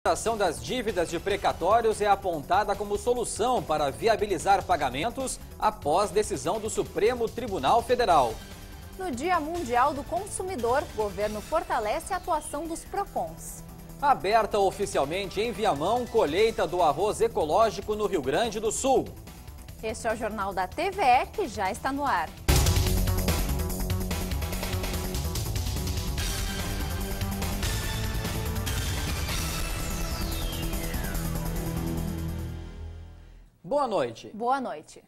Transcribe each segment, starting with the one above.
A ação das dívidas de precatórios é apontada como solução para viabilizar pagamentos após decisão do Supremo Tribunal Federal. No Dia Mundial do Consumidor, o governo fortalece a atuação dos PROCONs. Aberta oficialmente em Viamão, colheita do arroz ecológico no Rio Grande do Sul. Este é o Jornal da TVE, que já está no ar. Boa noite. Boa noite.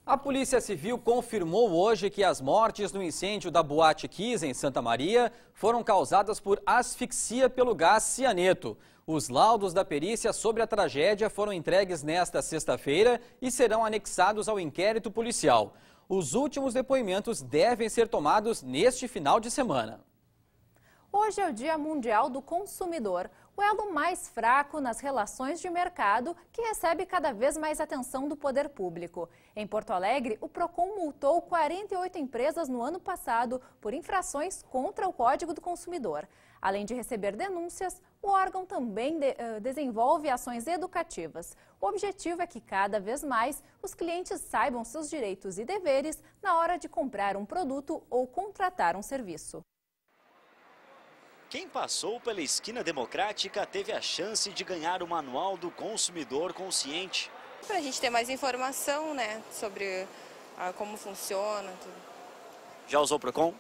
A Polícia Civil confirmou hoje que as mortes no incêndio da Boate Kiss, em Santa Maria, foram causadas por asfixia pelo gás cianeto. Os laudos da perícia sobre a tragédia foram entregues nesta sexta-feira e serão anexados ao inquérito policial. Os últimos depoimentos devem ser tomados neste final de semana. Hoje é o Dia Mundial do Consumidor, o elo mais fraco nas relações de mercado que recebe cada vez mais atenção do poder público. Em Porto Alegre, o PROCON multou 48 empresas no ano passado por infrações contra o Código do Consumidor. Além de receber denúncias, o órgão também desenvolve ações educativas. O objetivo é que cada vez mais os clientes saibam seus direitos e deveres na hora de comprar um produto ou contratar um serviço. Quem passou pela Esquina Democrática teve a chance de ganhar o Manual do Consumidor Consciente. Para a gente ter mais informação, né, sobre como funciona, tudo. Já usou o PROCON?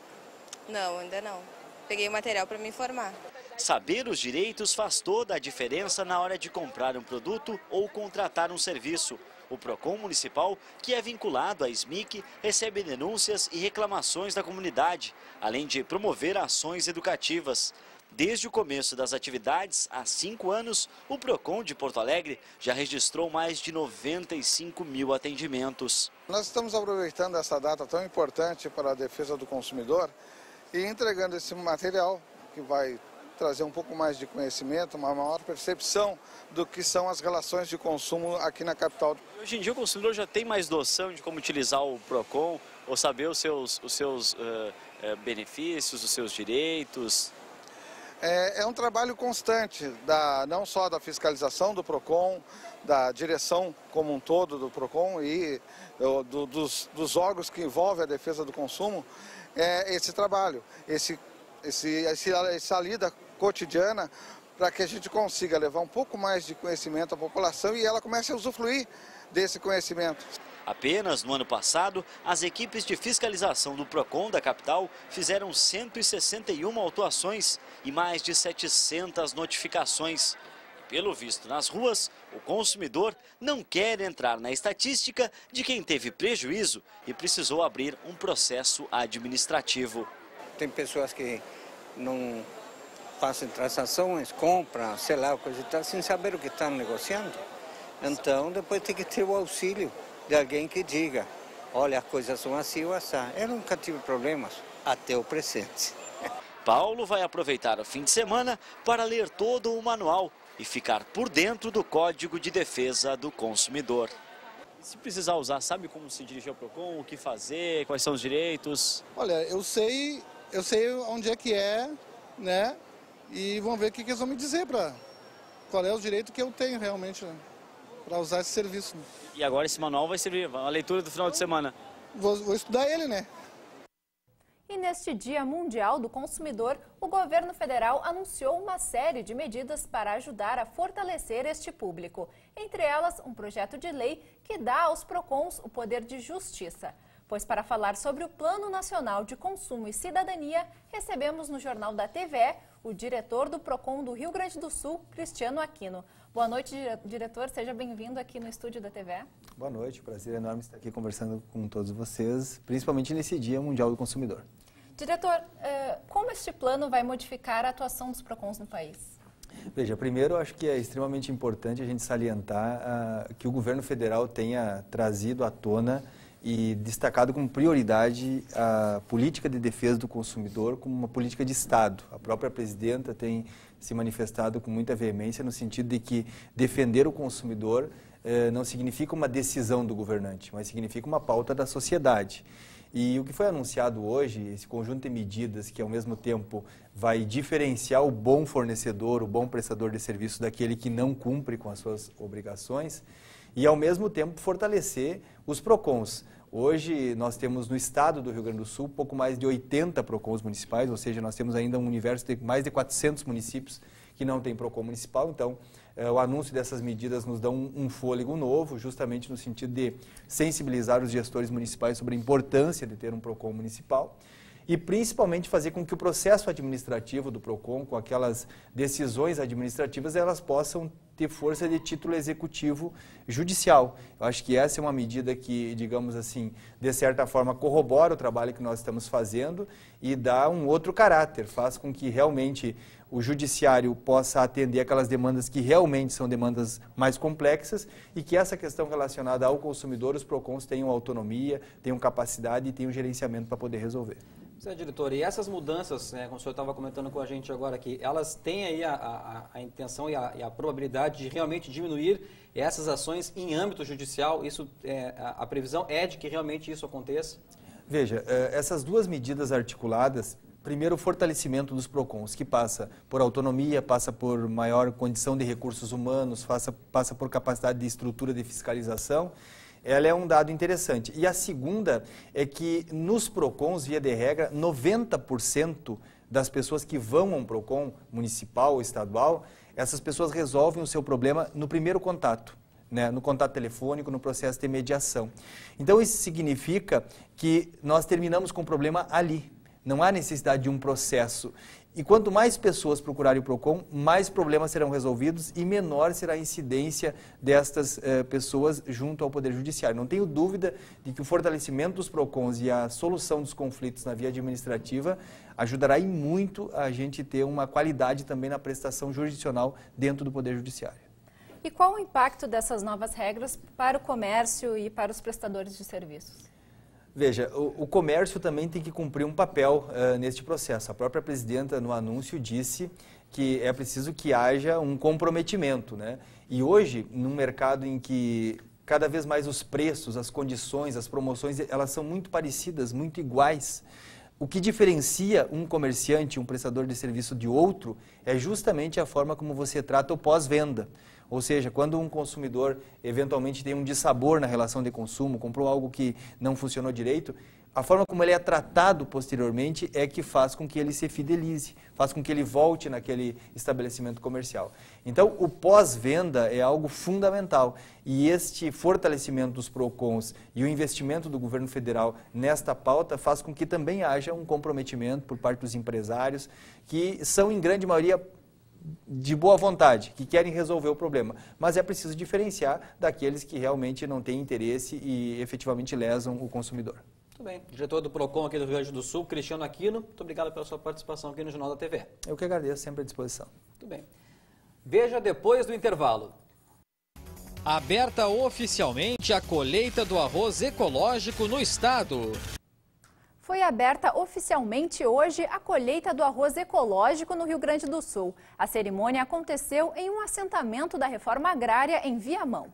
Não, ainda não. Peguei o material para me informar. Saber os direitos faz toda a diferença na hora de comprar um produto ou contratar um serviço. O PROCON municipal, que é vinculado à SMIC, recebe denúncias e reclamações da comunidade, além de promover ações educativas. Desde o começo das atividades, há 5 anos, o PROCON de Porto Alegre já registrou mais de 95 mil atendimentos. Nós estamos aproveitando essa data tão importante para a defesa do consumidor e entregando esse material que vai trazer um pouco mais de conhecimento, uma maior percepção do que são as relações de consumo aqui na capital. Hoje em dia o consumidor já tem mais noção de como utilizar o PROCON ou saber os seus benefícios, os seus direitos? É um trabalho constante, não só da fiscalização do PROCON, da direção como um todo do PROCON e dos órgãos que envolvem a defesa do consumo, esse trabalho, essa lida cotidiana para que a gente consiga levar um pouco mais de conhecimento à população e ela comece a usufruir desse conhecimento. Apenas no ano passado, as equipes de fiscalização do PROCON da capital fizeram 161 autuações e mais de 700 notificações. Pelo visto nas ruas, o consumidor não quer entrar na estatística de quem teve prejuízo e precisou abrir um processo administrativo. Tem pessoas que não fazem transações, compram, sei lá, coisa e tal, sem saber o que estão negociando. Então, depois tem que ter o auxílio de alguém que diga, olha, as coisas são assim ou assim. Eu nunca tive problemas, até o presente. Paulo vai aproveitar o fim de semana para ler todo o manual e ficar por dentro do Código de Defesa do Consumidor. Se precisar usar, sabe como se dirigir ao PROCON, o que fazer, quais são os direitos? Olha, eu sei onde é, né? E vamos ver o que eles vão me dizer qual é o direito que eu tenho realmente, né, para usar esse serviço. Né? E agora esse manual vai servir, a leitura do final de semana. Vou estudar ele, né? E neste Dia Mundial do Consumidor, o governo federal anunciou uma série de medidas para ajudar a fortalecer este público. Entre elas, um projeto de lei que dá aos PROCONs o poder de justiça. Pois para falar sobre o Plano Nacional de Consumo e Cidadania, recebemos no Jornal da TVE o diretor do PROCON do Rio Grande do Sul, Cristiano Aquino. Boa noite, diretor. Seja bem-vindo aqui no estúdio da TVE. Boa noite. Prazer enorme estar aqui conversando com todos vocês, principalmente nesse Dia Mundial do Consumidor. Diretor, como este plano vai modificar a atuação dos PROCONs no país? Veja, primeiro acho que é extremamente importante a gente salientar que o governo federal tenha trazido à tona e destacado como prioridade a política de defesa do consumidor como uma política de Estado. A própria presidenta tem se manifestado com muita veemência no sentido de que defender o consumidor não significa uma decisão do governante, mas significa uma pauta da sociedade. E o que foi anunciado hoje, esse conjunto de medidas que ao mesmo tempo vai diferenciar o bom fornecedor, o bom prestador de serviço daquele que não cumpre com as suas obrigações e ao mesmo tempo fortalecer os PROCONs. Hoje nós temos no estado do Rio Grande do Sul pouco mais de 80 PROCONs municipais, ou seja, nós temos ainda um universo de mais de 400 municípios que não tem PROCON municipal, então o anúncio dessas medidas nos dá um fôlego novo, justamente no sentido de sensibilizar os gestores municipais sobre a importância de ter um PROCON municipal e principalmente fazer com que o processo administrativo do PROCON, com aquelas decisões administrativas, elas possam ter força de título executivo judicial. Eu acho que essa é uma medida que, digamos assim, de certa forma corrobora o trabalho que nós estamos fazendo e dá um outro caráter, faz com que realmente o judiciário possa atender aquelas demandas que realmente são demandas mais complexas e que essa questão relacionada ao consumidor, os PROCONs tenham autonomia, tenham capacidade e tenham gerenciamento para poder resolver. Zé, diretor, e essas mudanças, né, como o senhor estava comentando com a gente agora aqui, elas têm aí a intenção e a probabilidade de realmente diminuir essas ações em âmbito judicial? Isso, a previsão é de que realmente isso aconteça? Veja, essas duas medidas articuladas, primeiro, o fortalecimento dos PROCONs, que passa por autonomia, passa por maior condição de recursos humanos, passa por capacidade de estrutura de fiscalização, ela é um dado interessante. E a segunda é que nos PROCONs, via de regra, 90% das pessoas que vão a um PROCON municipal ou estadual, essas pessoas resolvem o seu problema no primeiro contato, né, no contato telefônico, no processo de mediação. Então, isso significa que nós terminamos com o problema ali. Não há necessidade de um processo. E quanto mais pessoas procurarem o PROCON, mais problemas serão resolvidos e menor será a incidência destas pessoas junto ao Poder Judiciário. Não tenho dúvida de que o fortalecimento dos PROCONs e a solução dos conflitos na via administrativa ajudará e muito a gente ter uma qualidade também na prestação jurisdicional dentro do Poder Judiciário. E qual o impacto dessas novas regras para o comércio e para os prestadores de serviços? Veja, o comércio também tem que cumprir um papel neste processo. A própria presidenta, no anúncio, disse que é preciso que haja um comprometimento, né? E hoje, num mercado em que cada vez mais os preços, as condições, as promoções, elas são muito parecidas, muito iguais. O que diferencia um comerciante, um prestador de serviço de outro, é justamente a forma como você trata o pós-venda. Ou seja, quando um consumidor eventualmente tem um dissabor na relação de consumo, comprou algo que não funcionou direito, a forma como ele é tratado posteriormente é que faz com que ele se fidelize, faz com que ele volte naquele estabelecimento comercial. Então, o pós-venda é algo fundamental e este fortalecimento dos PROCONs e o investimento do governo federal nesta pauta faz com que também haja um comprometimento por parte dos empresários, que são, em grande maioria, de boa vontade, que querem resolver o problema, mas é preciso diferenciar daqueles que realmente não têm interesse e efetivamente lesam o consumidor. Muito bem. Diretor do PROCON aqui do Rio Grande do Sul, Cristiano Aquino, muito obrigado pela sua participação aqui no Jornal da TV. Eu que agradeço, sempre à disposição. Muito bem. Veja depois do intervalo. Aberta oficialmente a colheita do arroz ecológico no estado. Foi aberta oficialmente hoje a colheita do arroz ecológico no Rio Grande do Sul. A cerimônia aconteceu em um assentamento da Reforma Agrária em Viamão.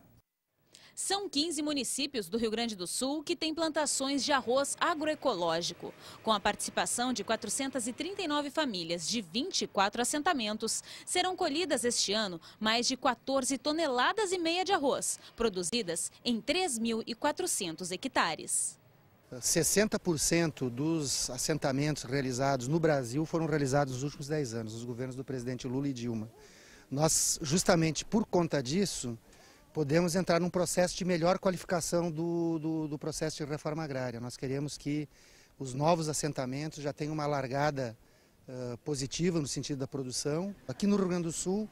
São 15 municípios do Rio Grande do Sul que têm plantações de arroz agroecológico. Com a participação de 439 famílias de 24 assentamentos, serão colhidas este ano mais de 14 toneladas e meia de arroz, produzidas em 3.400 hectares. 60% dos assentamentos realizados no Brasil foram realizados nos últimos 10 anos, nos governos do presidente Lula e Dilma. Nós, justamente por conta disso, podemos entrar num processo de melhor qualificação do processo de reforma agrária. Nós queremos que os novos assentamentos já tenham uma largada positiva no sentido da produção. Aqui no Rio Grande do Sul,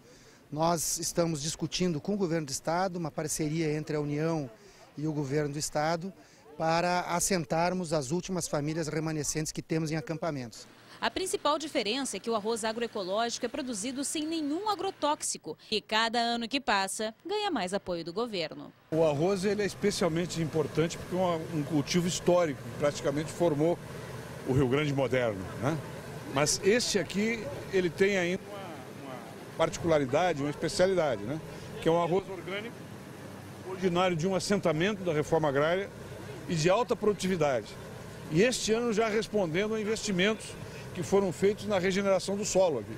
nós estamos discutindo com o governo do estado uma parceria entre a União e o governo do estado para assentarmos as últimas famílias remanescentes que temos em acampamentos. A principal diferença é que o arroz agroecológico é produzido sem nenhum agrotóxico e cada ano que passa ganha mais apoio do governo. O arroz ele é especialmente importante porque é um cultivo histórico, que praticamente formou o Rio Grande moderno, né? Mas este aqui ele tem ainda uma particularidade, uma especialidade, né? Que é um arroz orgânico, originário de um assentamento da reforma agrária e de alta produtividade. e este ano já respondendo a investimentos que foram feitos na regeneração do solo aqui.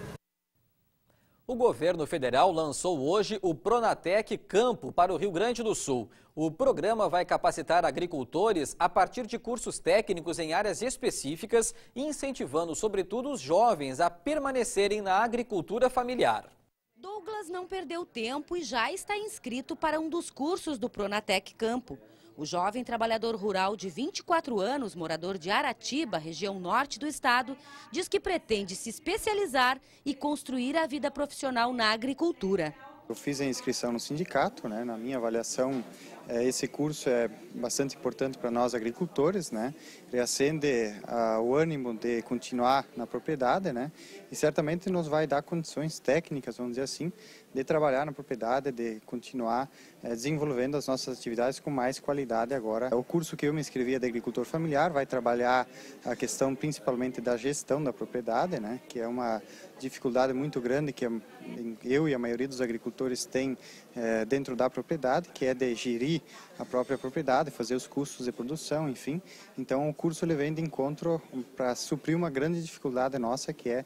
O governo federal lançou hoje o Pronatec Campo para o Rio Grande do Sul. O programa vai capacitar agricultores a partir de cursos técnicos em áreas específicas, incentivando sobretudo os jovens a permanecerem na agricultura familiar. Douglas não perdeu tempo e já está inscrito para um dos cursos do Pronatec Campo. O jovem trabalhador rural de 24 anos, morador de Aratiba, região norte do estado, diz que pretende se especializar e construir a vida profissional na agricultura. Eu fiz a inscrição no sindicato, né? Na minha avaliação, esse curso é bastante importante para nós agricultores, né? Ele acende o ânimo de continuar na propriedade, né? E certamente nos vai dar condições técnicas, vamos dizer assim, de trabalhar na propriedade, de continuar desenvolvendo as nossas atividades com mais qualidade agora. O curso que eu me inscrevi é de agricultor familiar, vai trabalhar a questão principalmente da gestão da propriedade, né? Que é uma dificuldade muito grande que eu e a maioria dos agricultores têm dentro da propriedade, que é de gerir a própria propriedade, fazer os custos de produção, enfim. Então o curso ele vem de encontro para suprir uma grande dificuldade nossa, que é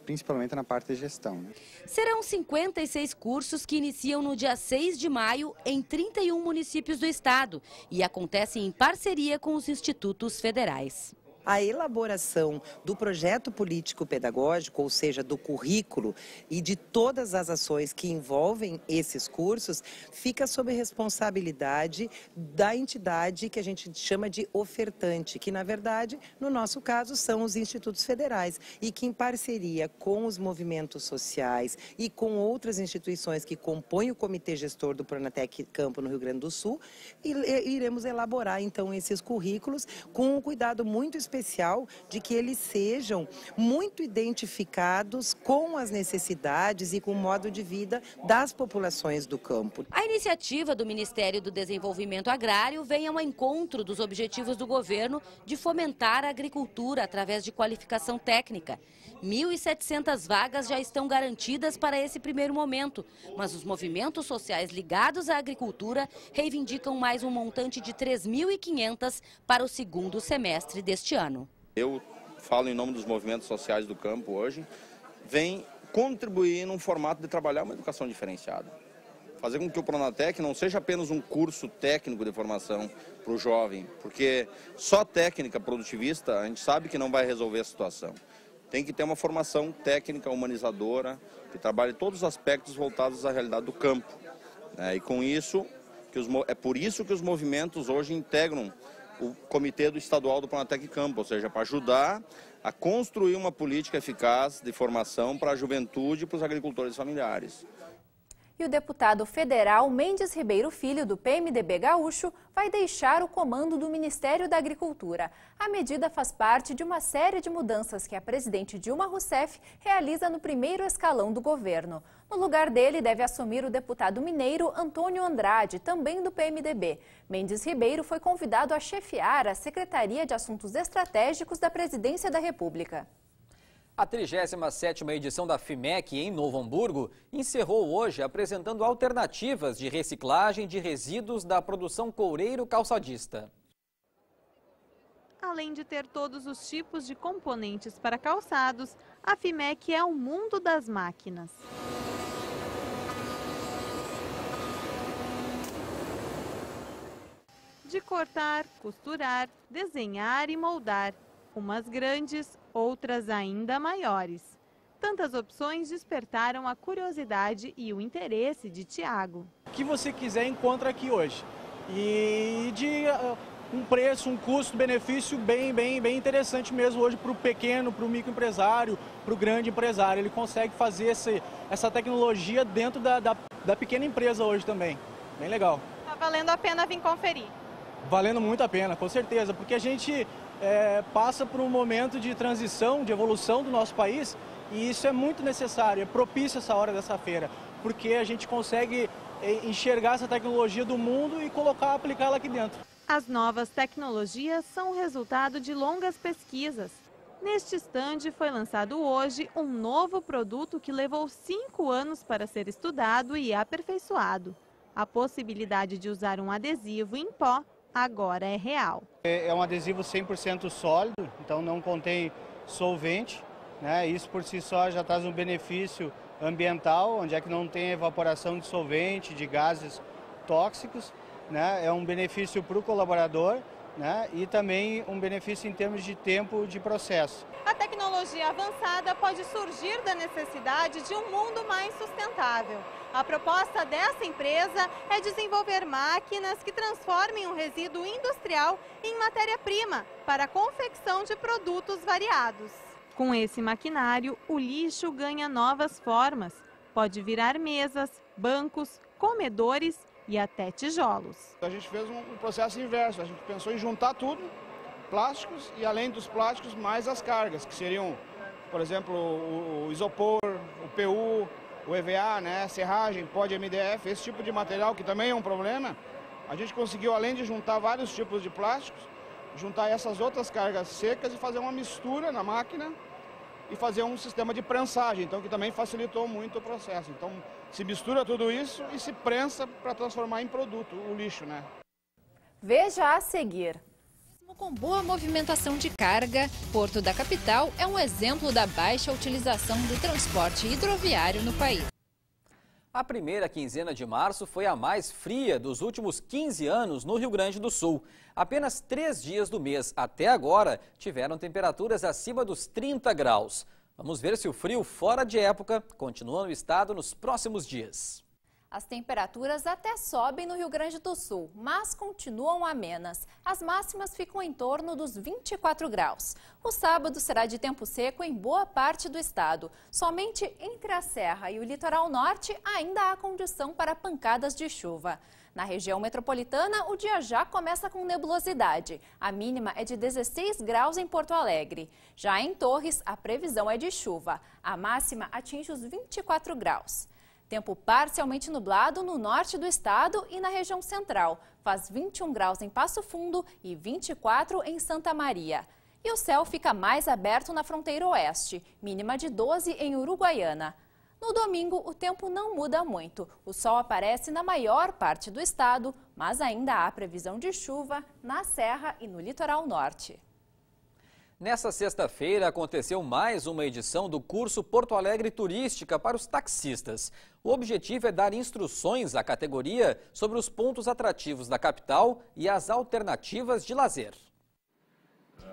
principalmente na parte de gestão, né? Serão 56 cursos que iniciam no dia 6 de maio em 31 municípios do estado e acontecem em parceria com os institutos federais. A elaboração do projeto político-pedagógico, ou seja, do currículo e de todas as ações que envolvem esses cursos, fica sob responsabilidade da entidade que a gente chama de ofertante, que na verdade, no nosso caso, são os institutos federais e que em parceria com os movimentos sociais e com outras instituições que compõem o comitê gestor do Pronatec Campo no Rio Grande do Sul, iremos elaborar então esses currículos com um cuidado muito especial de que eles sejam muito identificados com as necessidades e com o modo de vida das populações do campo. A iniciativa do Ministério do Desenvolvimento Agrário vem ao encontro dos objetivos do governo de fomentar a agricultura através de qualificação técnica. 1.700 vagas já estão garantidas para esse primeiro momento, mas os movimentos sociais ligados à agricultura reivindicam mais um montante de 3.500 para o segundo semestre deste ano. Eu falo em nome dos movimentos sociais do campo hoje, vem contribuir num formato de trabalhar uma educação diferenciada. Fazer com que o Pronatec não seja apenas um curso técnico de formação para o jovem, porque só técnica produtivista a gente sabe que não vai resolver a situação. Tem que ter uma formação técnica humanizadora, que trabalhe todos os aspectos voltados à realidade do campo. E com isso, é por isso que os movimentos hoje integram o comitê do estadual do Pronatec Campo, ou seja, para ajudar a construir uma política eficaz de formação para a juventude e para os agricultores familiares. E o deputado federal Mendes Ribeiro Filho, do PMDB gaúcho, vai deixar o comando do Ministério da Agricultura. A medida faz parte de uma série de mudanças que a presidente Dilma Rousseff realiza no primeiro escalão do governo. No lugar dele deve assumir o deputado mineiro Antônio Andrade, também do PMDB. Mendes Ribeiro foi convidado a chefiar a Secretaria de Assuntos Estratégicos da Presidência da República. A 37ª edição da FIMEC em Novo Hamburgo encerrou hoje apresentando alternativas de reciclagem de resíduos da produção coureiro-calçadista. Além de ter todos os tipos de componentes para calçados, a FIMEC é o mundo das máquinas. De cortar, costurar, desenhar e moldar. Umas grandes, outras ainda maiores. Tantas opções despertaram a curiosidade e o interesse de Tiago. O que você quiser encontra aqui hoje. E de um preço, um custo-benefício bem interessante mesmo hoje para o pequeno, para o microempresário, para o grande empresário. Ele consegue fazer essa tecnologia dentro da pequena empresa hoje também. Bem legal. Está valendo a pena vir conferir? Valendo muito a pena, com certeza, porque a gente passa por um momento de transição, de evolução do nosso país e isso é muito necessário, é propício essa hora dessa feira, porque a gente consegue enxergar essa tecnologia do mundo e aplicá-la aqui dentro. As novas tecnologias são resultado de longas pesquisas. Neste estande foi lançado hoje um novo produto que levou 5 anos para ser estudado e aperfeiçoado. A possibilidade de usar um adesivo em pó agora é real. É um adesivo 100% sólido, então não contém solvente, né? Isso por si só já traz um benefício ambiental, onde é que não tem evaporação de solvente, de gases tóxicos, né? É um benefício para o colaborador, né? E também um benefício em termos de tempo de processo. A tecnologia avançada pode surgir da necessidade de um mundo mais sustentável. A proposta dessa empresa é desenvolver máquinas que transformem um resíduo industrial em matéria-prima para a confecção de produtos variados. Com esse maquinário, o lixo ganha novas formas. Pode virar mesas, bancos, comedores e até tijolos. A gente fez um processo inverso, a gente pensou em juntar tudo, plásticos, e além dos plásticos, mais as cargas, que seriam, por exemplo, o isopor, o PU, o EVA, né, serragem, pó de MDF, esse tipo de material que também é um problema. A gente conseguiu, além de juntar vários tipos de plásticos, juntar essas outras cargas secas e fazer uma mistura na máquina e fazer um sistema de prensagem, então que também facilitou muito o processo. Então se mistura tudo isso e se prensa para transformar em produto o lixo, né? Veja a seguir. Mesmo com boa movimentação de carga, Porto da Capital é um exemplo da baixa utilização do transporte hidroviário no país. A primeira quinzena de março foi a mais fria dos últimos 15 anos no Rio Grande do Sul. Apenas 3 dias do mês até agora tiveram temperaturas acima dos 30 graus. Vamos ver se o frio fora de época continua no estado nos próximos dias. As temperaturas até sobem no Rio Grande do Sul, mas continuam amenas. As máximas ficam em torno dos 24 graus. O sábado será de tempo seco em boa parte do estado. Somente entre a Serra e o litoral norte ainda há condição para pancadas de chuva. Na região metropolitana, o dia já começa com nebulosidade. A mínima é de 16 graus em Porto Alegre. Já em Torres, a previsão é de chuva. A máxima atinge os 24 graus. Tempo parcialmente nublado no norte do estado e na região central. Faz 21 graus em Passo Fundo e 24 em Santa Maria. E o céu fica mais aberto na fronteira oeste, mínima de 12 em Uruguaiana. No domingo, o tempo não muda muito. O sol aparece na maior parte do estado, mas ainda há previsão de chuva na Serra e no litoral norte. Nessa sexta-feira aconteceu mais uma edição do curso Porto Alegre Turística para os taxistas. O objetivo é dar instruções à categoria sobre os pontos atrativos da capital e as alternativas de lazer.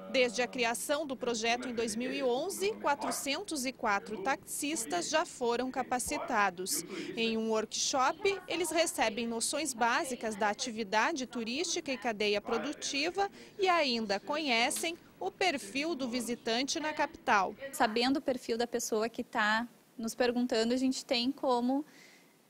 Desde a criação do projeto em 2011, 404 taxistas já foram capacitados. Em um workshop, eles recebem noções básicas da atividade turística e cadeia produtiva e ainda conhecem o perfil do visitante na capital. Sabendo o perfil da pessoa que está nos perguntando, a gente tem como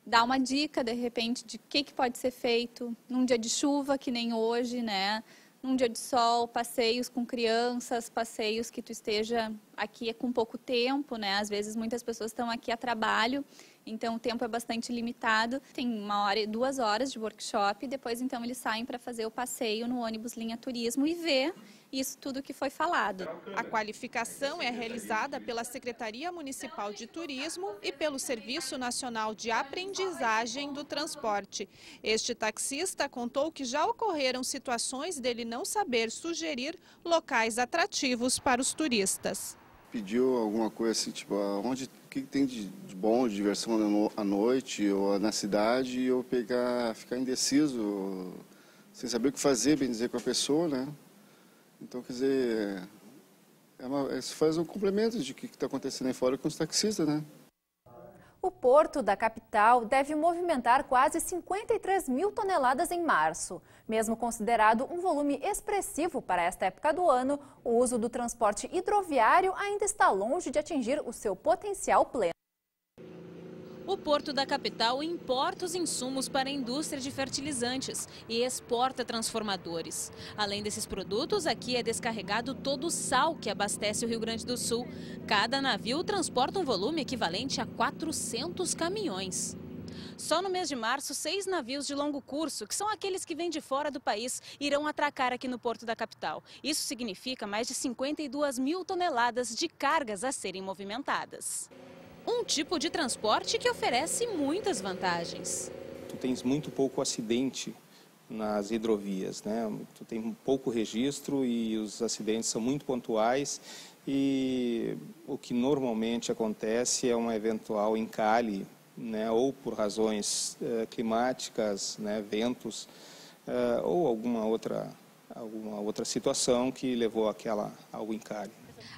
dar uma dica, de repente, de o que pode ser feito num dia de chuva, que nem hoje, né? Num dia de sol, passeios com crianças, passeios que tu esteja aqui com pouco tempo, né? Às vezes muitas pessoas estão aqui a trabalho, então o tempo é bastante limitado. Tem 1 hora e 2 horas de workshop e depois então eles saem para fazer o passeio no ônibus linha turismo e ver isso tudo que foi falado. A qualificação é realizada pela Secretaria Municipal de Turismo e pelo Serviço Nacional de Aprendizagem do Transporte. Este taxista contou que já ocorreram situações dele não saber sugerir locais atrativos para os turistas. Pediu alguma coisa assim, tipo, o que tem de bom, de diversão à noite ou na cidade, e eu ficar indeciso, sem saber o que fazer, bem dizer, com a pessoa, né? Então, quer dizer, isso faz um complemento de o que está acontecendo aí fora com os taxistas, né? O porto da capital deve movimentar quase 53 mil toneladas em março. Mesmo considerado um volume expressivo para esta época do ano, o uso do transporte hidroviário ainda está longe de atingir o seu potencial pleno. O Porto da Capital importa os insumos para a indústria de fertilizantes e exporta transformadores. Além desses produtos, aqui é descarregado todo o sal que abastece o Rio Grande do Sul. Cada navio transporta um volume equivalente a 400 caminhões. Só no mês de março, 6 navios de longo curso, que são aqueles que vêm de fora do país, irão atracar aqui no Porto da Capital. Isso significa mais de 52 mil toneladas de cargas a serem movimentadas. Um tipo de transporte que oferece muitas vantagens. Tu tens muito pouco acidente nas hidrovias, né? Tu tem pouco registro e os acidentes são muito pontuais e o que normalmente acontece é um eventual encalhe, né? Ou por razões climáticas, né? Ventos, ou alguma outra situação que levou ao encalhe.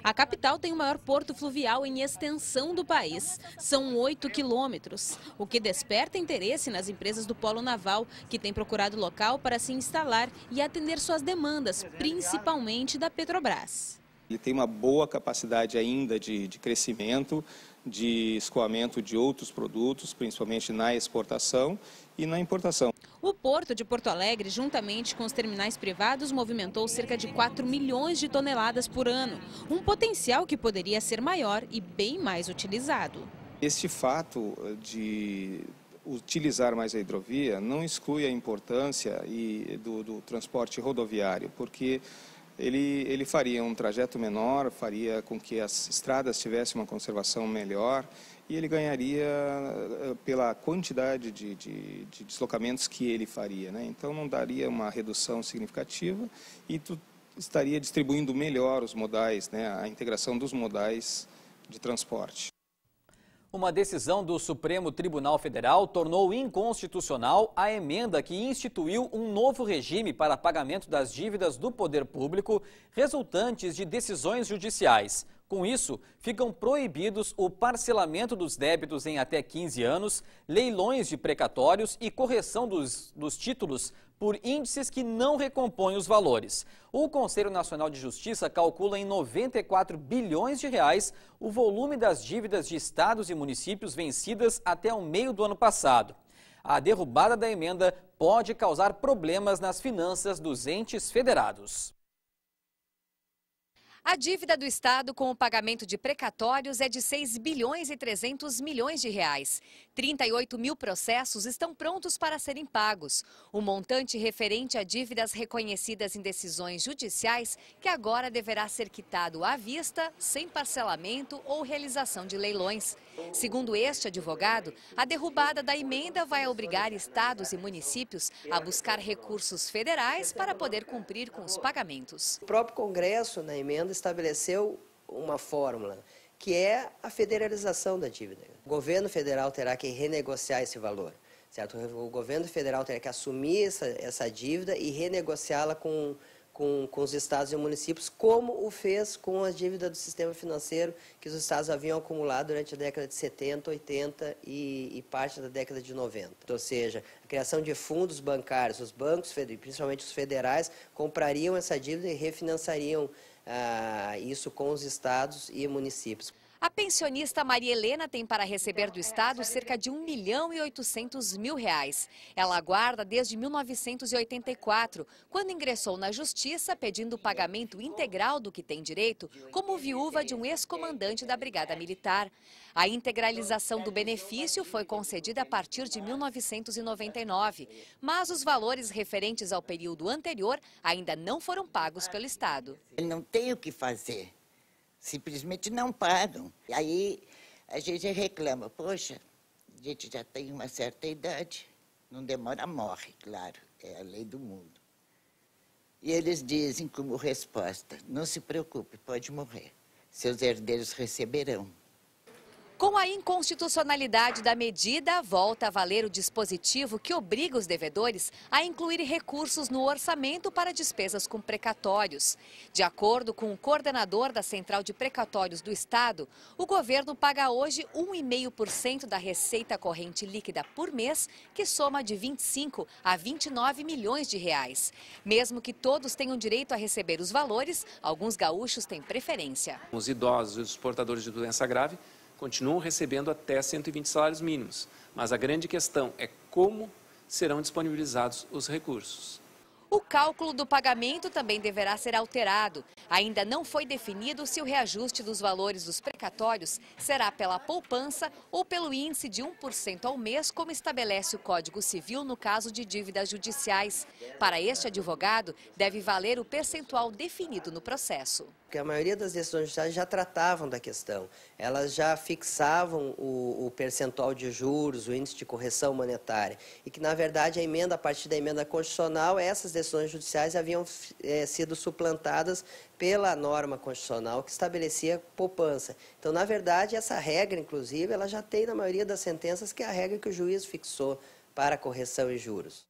A capital tem o maior porto fluvial em extensão do país. São 8 quilômetros, o que desperta interesse nas empresas do polo naval, que têm procurado local para se instalar e atender suas demandas, principalmente da Petrobras. Ele tem uma boa capacidade ainda de crescimento, de escoamento de outros produtos, principalmente na exportação e na importação. O Porto de Porto Alegre, juntamente com os terminais privados, movimentou cerca de 4 milhões de toneladas por ano, um potencial que poderia ser maior e bem mais utilizado. Este fato de utilizar mais a hidrovia não exclui a importância do transporte rodoviário, porque ele faria um trajeto menor, faria com que as estradas tivessem uma conservação melhor e ele ganharia pela quantidade de deslocamentos que ele faria, né? Então não daria uma redução significativa e tu estaria distribuindo melhor os modais, né? A integração dos modais de transporte. Uma decisão do Supremo Tribunal Federal tornou inconstitucional a emenda que instituiu um novo regime para pagamento das dívidas do poder público resultantes de decisões judiciais. Com isso, ficam proibidos o parcelamento dos débitos em até 15 anos, leilões de precatórios e correção dos títulos por índices que não recompõem os valores. O Conselho Nacional de Justiça calcula em 94 bilhões de reais o volume das dívidas de estados e municípios vencidas até o meio do ano passado. A derrubada da emenda pode causar problemas nas finanças dos entes federados. A dívida do Estado com o pagamento de precatórios é de 6 bilhões e 300 milhões de reais. 38 mil processos estão prontos para serem pagos. O montante referente a dívidas reconhecidas em decisões judiciais que agora deverá ser quitado à vista, sem parcelamento ou realização de leilões. Segundo este advogado, a derrubada da emenda vai obrigar estados e municípios a buscar recursos federais para poder cumprir com os pagamentos. O próprio Congresso, na emenda, estabeleceu uma fórmula, que é a federalização da dívida. O governo federal terá que renegociar esse valor, certo? O governo federal terá que assumir essa dívida e renegociá-la com os estados e municípios, como o fez com a dívida do sistema financeiro que os estados haviam acumulado durante a década de 70, 80 e parte da década de 90. Ou seja, a criação de fundos bancários, os bancos, principalmente os federais, comprariam essa dívida e refinanciariam isso com os estados e municípios. A pensionista Maria Helena tem para receber do Estado cerca de 1.800.000 reais. Ela aguarda desde 1984, quando ingressou na Justiça pedindo o pagamento integral do que tem direito, como viúva de um ex-comandante da Brigada Militar. A integralização do benefício foi concedida a partir de 1999, mas os valores referentes ao período anterior ainda não foram pagos pelo Estado. Ele não tem o que fazer. Simplesmente não pagam. E aí a gente reclama, poxa, a gente já tem uma certa idade, não demora, morre, claro, é a lei do mundo. E eles dizem como resposta, não se preocupe, pode morrer, seus herdeiros receberão. Com a inconstitucionalidade da medida, volta a valer o dispositivo que obriga os devedores a incluir recursos no orçamento para despesas com precatórios. De acordo com o coordenador da Central de Precatórios do Estado, o governo paga hoje 1,5% da receita corrente líquida por mês, que soma de 25 a 29 milhões de reais. Mesmo que todos tenham direito a receber os valores, alguns gaúchos têm preferência. Os idosos e os portadores de doença grave continuam recebendo até 120 salários mínimos, mas a grande questão é como serão disponibilizados os recursos. O cálculo do pagamento também deverá ser alterado. Ainda não foi definido se o reajuste dos valores dos precatórios será pela poupança ou pelo índice de 1% ao mês, como estabelece o Código Civil no caso de dívidas judiciais. Para este advogado, deve valer o percentual definido no processo. Porque a maioria das decisões judiciais já tratavam da questão. Elas já fixavam o percentual de juros, o índice de correção monetária. E que, na verdade, a partir da emenda constitucional, essas decisões judiciais haviam sido suplantadas pela norma constitucional que estabelecia poupança. Então, na verdade, essa regra, inclusive, ela já tem na maioria das sentenças, que é a regra que o juiz fixou para a correção e juros.